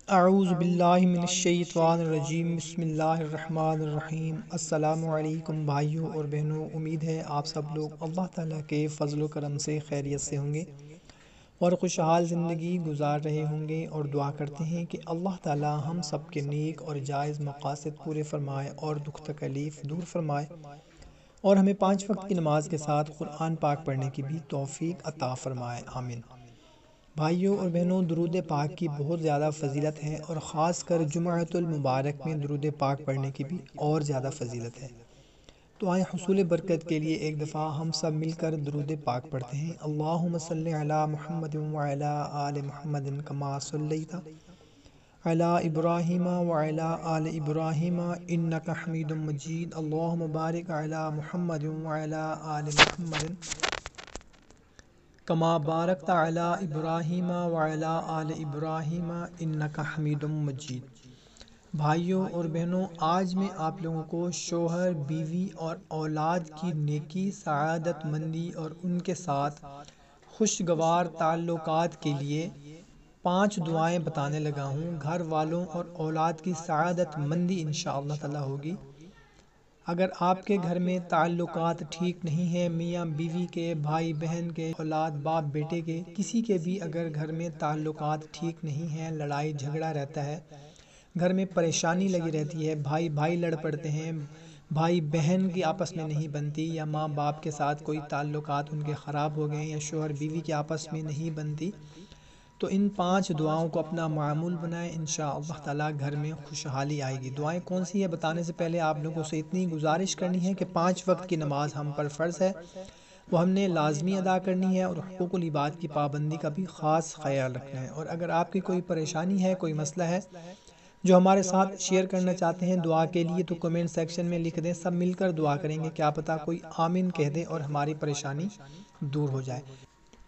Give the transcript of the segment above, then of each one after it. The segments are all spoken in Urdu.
اعوذ باللہ من الشیطان الرجیم، بسم اللہ الرحمن الرحیم۔ السلام علیکم بھائیوں اور بہنوں، امید ہے آپ سب لوگ اللہ تعالیٰ کے فضل و کرم سے خیریت سے ہوں گے اور خوشحال زندگی گزار رہے ہوں گے، اور دعا کرتے ہیں کہ اللہ تعالیٰ ہم سب کے نیک اور جائز مقاصد پورے فرمائے اور دکھ تکلیف دور فرمائے، اور ہمیں 5 وقت کی نماز کے ساتھ قرآن پاک پڑھنے کی بھی توفیق عطا فرمائے، آمین۔ بھائیوں اور بہنوں، درود پاک کی بہت زیادہ فضیلت ہے، اور خاص کر جمعۃ المبارک میں درود پاک پڑھنے کی بھی اور زیادہ فضیلت ہے۔ تو آئیں حصول برکت کے لیے ایک دفعہ ہم سب مل کر درود پاک پڑھتے ہیں۔ اللہم صلی علی محمد وعلی آل محمد کما صلیت علی ابراہیم وعلی آل ابراہیم انک حمید مجید۔ اللہم بارک علی محمد وعلی آل محمد کما بارکت علی ابراہیم وعلی آل ابراہیم انک حمید مجید۔ بھائیوں اور بہنوں، آج میں آپ لوگوں کو شوہر، بیوی اور اولاد کی نیکی، سعادت مندی اور ان کے ساتھ خوشگوار تعلقات کے لیے 5 دعائیں بتانے لگا ہوں۔ گھر والوں اور اولاد کی سعادت مندی انشاءاللہ تعالی ہوگی۔ اگر آپ کے گھر میں تعلقات ٹھیک نہیں ہیں، میاں بیوی کے، بھائی بہن کے، اولاد باپ بیٹے کے، کسی کے بھی اگر گھر میں تعلقات ٹھیک نہیں ہیں، لڑائی جھگڑا رہتا ہے، گھر میں پریشانی لگی رہتی ہے، بھائی بھائی لڑ پڑتے ہیں، بھائی بہن کی آپس میں نہیں بنتی، یا ماں باپ کے ساتھ کوئی تعلقات ان کے خراب ہو گئے، یا شوہر بیوی کے آپس میں نہیں بنتی، تو ان 5 دعاؤں کو اپنا معمول بنائیں، انشاءاللہ تعالیٰ گھر میں خوشحالی آئے گی۔ دعائیں کون سی ہے بتانے سے پہلے آپ لوگوں سے اتنی گزارش کرنی ہے کہ 5 وقت کی نماز ہم پر فرض ہے، وہ ہم نے لازمی ادا کرنی ہے، اور حقوق العباد کی پابندی کا بھی خاص خیال رکھنا ہے۔ اور اگر آپ کی کوئی پریشانی ہے، کوئی مسئلہ ہے جو ہمارے ساتھ شیئر کرنا چاہتے ہیں دعا کے لیے، تو کمنٹ سیکشن میں لکھ دیں، سب مل کر دعا کریں گے، کیا پتہ کوئی آمین کہہ دے اور ہماری پریشانی دور ہو جائے۔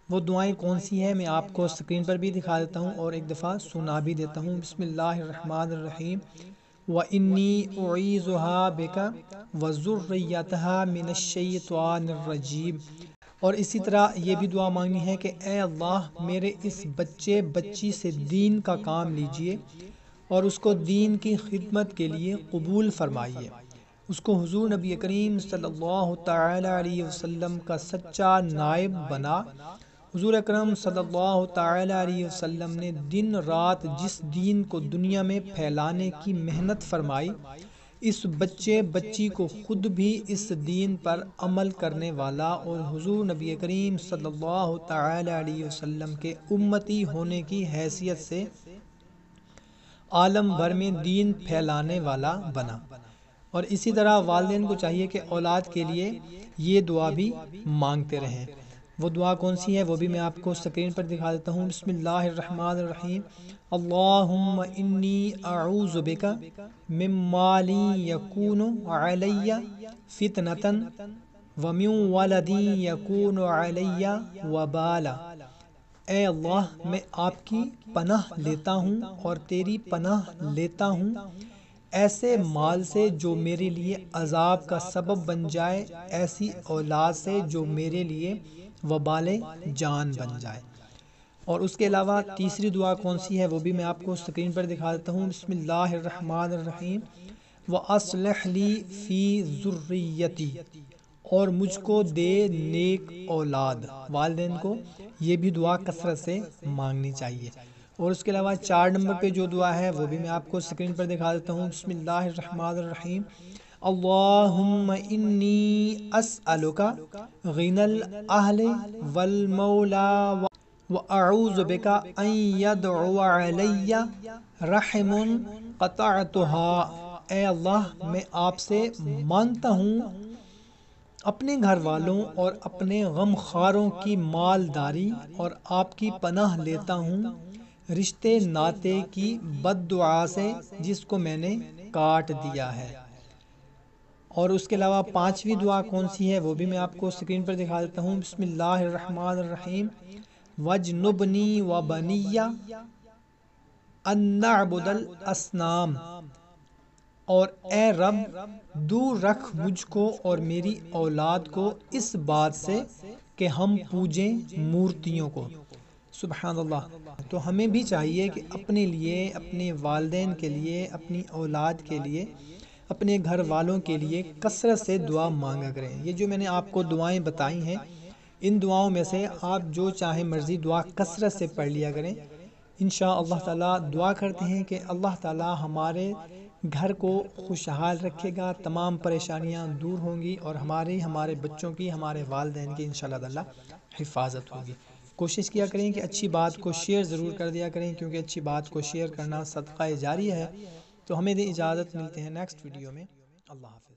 وہ دعائیں کون سی ہیں میں آپ کو سکرین پر بھی دکھا دیتا ہوں اور ایک دفعہ سنا بھی دیتا ہوں۔ بسم اللہ الرحمن الرحیم۔ وَإِنِّي أُعِيذُهَا بِكَ وَذُرِّيَّتَهَا مِنَ الشَّيْطَانِ الرَّجِيمِ۔ اور اسی طرح یہ بھی دعا مانگنی ہے کہ اے اللہ میرے اس بچے بچی سے دین کا کام لیجئے اور اس کو دین کی خدمت کے لیے قبول فرمائیے، اس کو حضور نبی کریم صلی اللہ تعالی علیہ وسلم کا سچا نائب بنا۔ حضور اکرم صلی اللہ تعالی علیہ وسلم نے دن رات جس دین کو دنیا میں پھیلانے کی محنت فرمائی، اس بچے بچی کو خود بھی اس دین پر عمل کرنے والا اور حضور نبی کریم صلی اللہ تعالی علیہ وسلم کے امتی ہونے کی حیثیت سے عالم بھر میں دین پھیلانے والا بنا۔ اور اسی طرح والدین کو چاہیے کہ اولاد کے لیے یہ دعا بھی مانگتے رہیں۔ وہ دعا کون سی ہے وہ بھی میں آپ کو سکرین پر دکھا دیتا ہوں۔ بسم اللہ الرحمن الرحیم۔ اللہم انی اعوذ بک مما یکون علی فتنۃ ومن ولد یکون علی وبالا۔ اے اللہ میں آپ کی پناہ لیتا ہوں اور تیری پناہ لیتا ہوں ایسے مال سے جو میرے لیے عذاب کا سبب بن جائے، ایسی اولاد سے جو میرے لیے وبال جان بن جائے۔ اور اس کے علاوہ تیسری دعا کون سی ہے وہ بھی میں آپ کو سکرین پر دکھا دیتا ہوں۔ بسم اللہ الرحمن الرحیم۔ وَأَصْلِحْ لِي فِي ذُرِّيَّتِي۔ اور مجھ کو دے نیک اولاد۔ والدین کو یہ بھی دعا کثرت سے مانگنی چاہیے۔ اور اس کے علاوہ 4 نمبر پہ جو دعا ہے وہ بھی میں آپ کو سکرین پر دکھا دیتا ہوں۔ بسم اللہ الرحمن الرحیم۔ اللہم انی اسألک غنی الاہل والمولا واعوذ بک ان یدعو علی رحم قطعتها۔ اے اللہ میں آپ سے مانگتا ہوں اپنے گھر والوں اور اپنے غم خواروں کی مالداری، اور آپ کی پناہ لیتا ہوں رشتے ناتے کی بد دعا سے جس کو میں نے کاٹ دیا ہے۔ اور اس کے علاوہ 5ویں دعا کون سی ہے وہ بھی میں آپ کو سکرین پر دکھا دیتا ہوں۔ بسم اللہ الرحمن الرحیم۔ وَاجْنُبْنِي وَبَنِيَّ أَن نَّعْبُدَ الْأَصْنَامَ۔ اور اے رب دور رکھ مجھ کو اور میری اولاد کو اس بات سے کہ ہم پوجیں مورتیوں کو۔ سبحان اللہ۔ تو ہمیں بھی چاہیے کہ اپنے لیے، اپنے والدین کے لیے، اپنی اولاد کے لیے، اپنے گھر والوں کے لیے کثرت سے دعا مانگا کریں۔ یہ جو میں نے آپ کو دعائیں بتائی ہیں، ان دعاؤں میں سے آپ جو چاہیں مرضی دعا کثرت سے پڑھ لیا کریں۔ انشاء اللہ تعالیٰ دعا کرتے ہیں کہ اللہ تعالیٰ ہمارے گھر کو خوشحال رکھے گا، تمام پریشانیاں دور ہوں گی، اور ہمارے بچوں کی، ہمارے والدین کی انشاء اللہ تعالیٰ حفاظت ہوگی۔ کوشش کیا کریں کہ اچھی بات کو شیئر ضرور کر دیا کریں، کیونکہ اچھی بات کو شیئر کرنا صدقہ جاریہ ہے۔ تو ہمیں دیں اجازت، ملتے ہیں نیکسٹ ویڈیو میں۔ اللہ حافظ۔